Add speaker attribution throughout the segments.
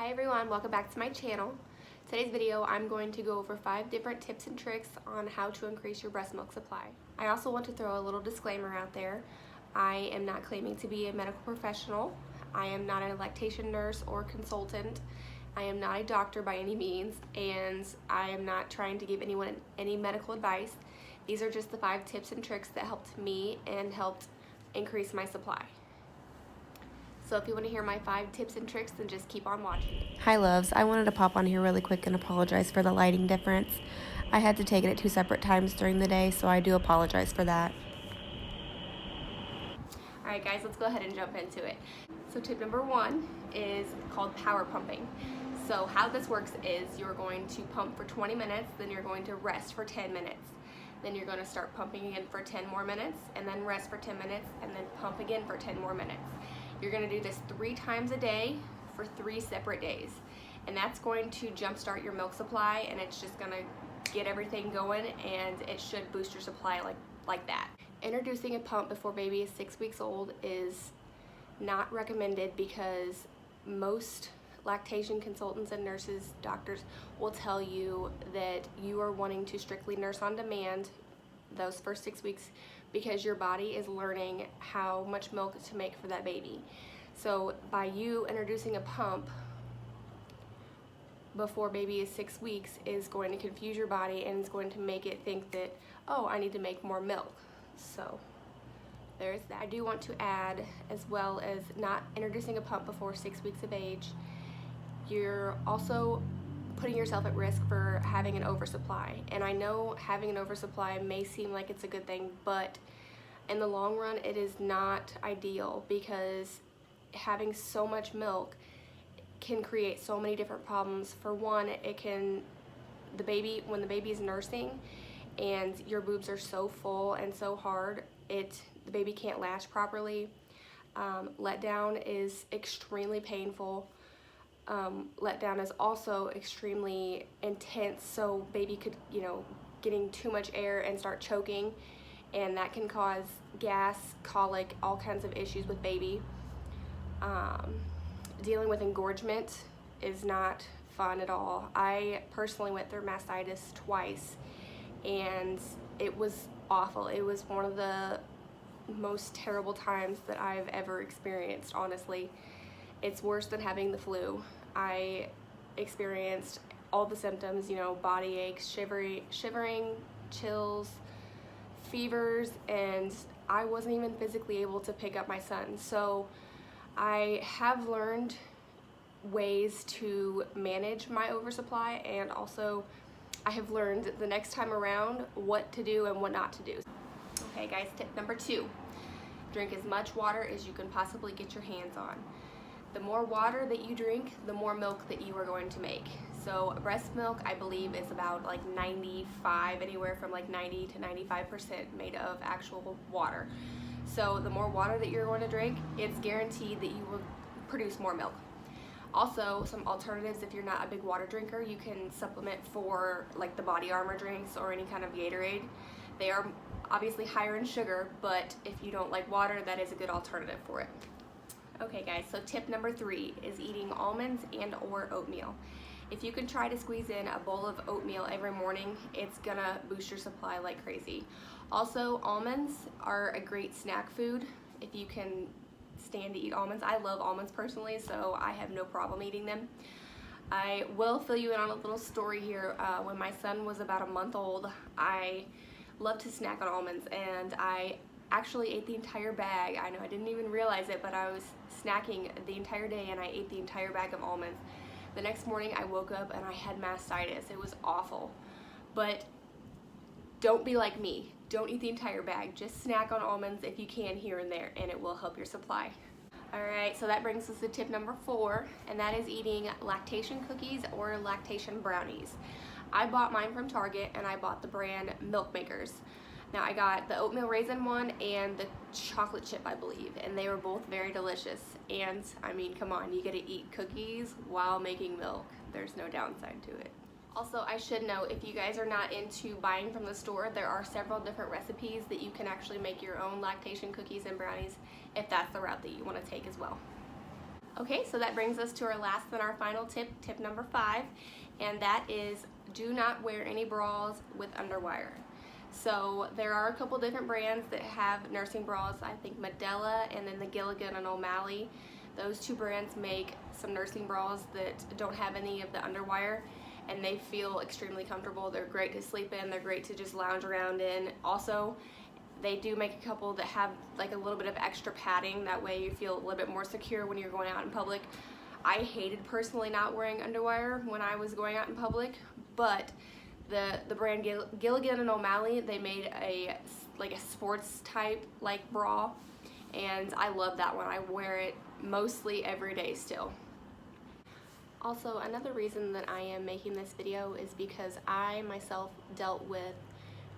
Speaker 1: Hi everyone, welcome back to my channel. Today's video I'm going to go over 5 different tips and tricks on how to increase your breast milk supply. I also want to throw a little disclaimer out there. I am not claiming to be a medical professional. I am not a lactation nurse or consultant. I am not a doctor by any means, and I am not trying to give anyone any medical advice. These are just the 5 tips and tricks that helped me and helped increase my supply. So if you want to hear my 5 tips and tricks, then just keep on watching. Hi loves, I wanted to pop on here really quick and apologize for the lighting difference. I had to take it at 2 separate times during the day, so I do apologize for that. Alright guys, let's go ahead and jump into it. So tip number 1 is called power pumping. So how this works is you're going to pump for 20 minutes, then you're going to rest for 10 minutes. Then you're going to start pumping again for 10 more minutes, and then rest for 10 minutes, and then pump again for 10 more minutes. You're going to do this 3 times a day for 3 separate days. And that's going to jumpstart your milk supply, and it's just going to get everything going, and it should boost your supply like that. Introducing a pump before baby is 6 weeks old is not recommended because most lactation consultants and nurses, doctors will tell you that you are wanting to strictly nurse on demand those first 6 weeks because your body is learning how much milk to make for that baby. So by you introducing a pump before baby is 6 weeks is going to confuse your body, and it's going to make it think that, oh, I need to make more milk. So there's that. I do want to add, as well as not introducing a pump before 6 weeks of age, you're also putting yourself at risk for having an oversupply. And I know having an oversupply may seem like it's a good thing, but in the long run it is not ideal, because having so much milk can create so many different problems. For one, it can, when the baby is nursing and your boobs are so full and so hard, the baby can't latch properly. Letdown is extremely painful. Letdown is also extremely intense, so baby could, getting too much air and start choking, and that can cause gas, colic, all kinds of issues with baby. Dealing with engorgement is not fun at all. I personally went through mastitis twice, and it was awful. It was one of the most terrible times that I've ever experienced, honestly. It's worse than having the flu. I experienced all the symptoms, body aches, shivering, chills, fevers, and I wasn't even physically able to pick up my son. So I have learned ways to manage my oversupply, and also I have learned the next time around what to do and what not to do. Okay guys, tip number 2, drink as much water as you can possibly get your hands on. The more water that you drink, the more milk that you are going to make. So breast milk, I believe, is about like 95, anywhere from like 90 to 95% made of actual water. So the more water that you're going to drink, it's guaranteed that you will produce more milk. Also, some alternatives, if you're not a big water drinker, you can supplement for like the Body Armor drinks or any kind of Gatorade. They are obviously higher in sugar, but if you don't like water, that is a good alternative for it. Okay guys, so tip number 3 is eating almonds and or oatmeal. If you can try to squeeze in a bowl of oatmeal every morning, it's gonna boost your supply like crazy. Also, almonds are a great snack food if you can stand to eat almonds. I love almonds personally, so I have no problem eating them. I will fill you in on a little story here. When my son was about a month old, I loved to snack on almonds, and I actually ate the entire bag. I know I didn't even realize it, but I was snacking the entire day and I ate the entire bag of almonds. The next morning I woke up and I had mastitis. It was awful. But don't be like me. Don't eat the entire bag. Just snack on almonds if you can here and there, and it will help your supply. Alright, so that brings us to tip number 4, and that is eating lactation cookies or lactation brownies. I bought mine from Target, and I bought the brand Milk Makers. Now I got the oatmeal raisin one and the chocolate chip, I believe, and they were both very delicious. And I mean, come on, you get to eat cookies while making milk. There's no downside to it. Also, I should note, if you guys are not into buying from the store, there are several different recipes that you can actually make your own lactation cookies and brownies if that's the route that you want to take as well. Okay, so that brings us to our last and our final tip, tip number 5, and that is do not wear any bras with underwire. So there are a couple different brands that have nursing bras. I think Medela and then the Gilligan and O'Malley. Those two brands make some nursing bras that don't have any of the underwire, and they feel extremely comfortable. They're great to sleep in. They're great to just lounge around in. Also, they do make a couple that have like a little bit of extra padding. That way you feel a little bit more secure when you're going out in public. I hated personally not wearing underwire when I was going out in public, but the brand Gilligan and O'Malley, they made a sports type like bra, and I love that one. I wear it mostly every day still. Also, another reason that I am making this video is because I myself dealt with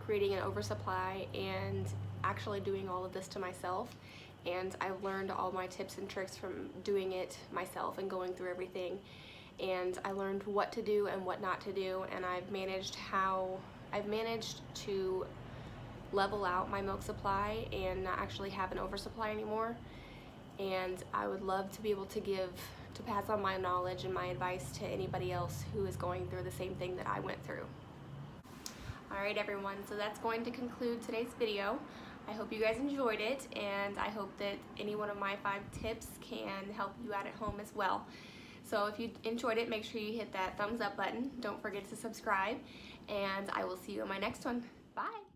Speaker 1: creating an oversupply and actually doing all of this to myself, and I've learned all my tips and tricks from doing it myself and going through everything, and I learned what to do and what not to do, and I've managed to level out my milk supply and not actually have an oversupply anymore. And I would love to be able to pass on my knowledge and my advice to anybody else who is going through the same thing that I went through. Alright everyone, so that's going to conclude today's video. I hope you guys enjoyed it, and I hope that any one of my 5 tips can help you out at home as well. So if you enjoyed it, make sure you hit that thumbs up button. Don't forget to subscribe, and I will see you in my next one. Bye!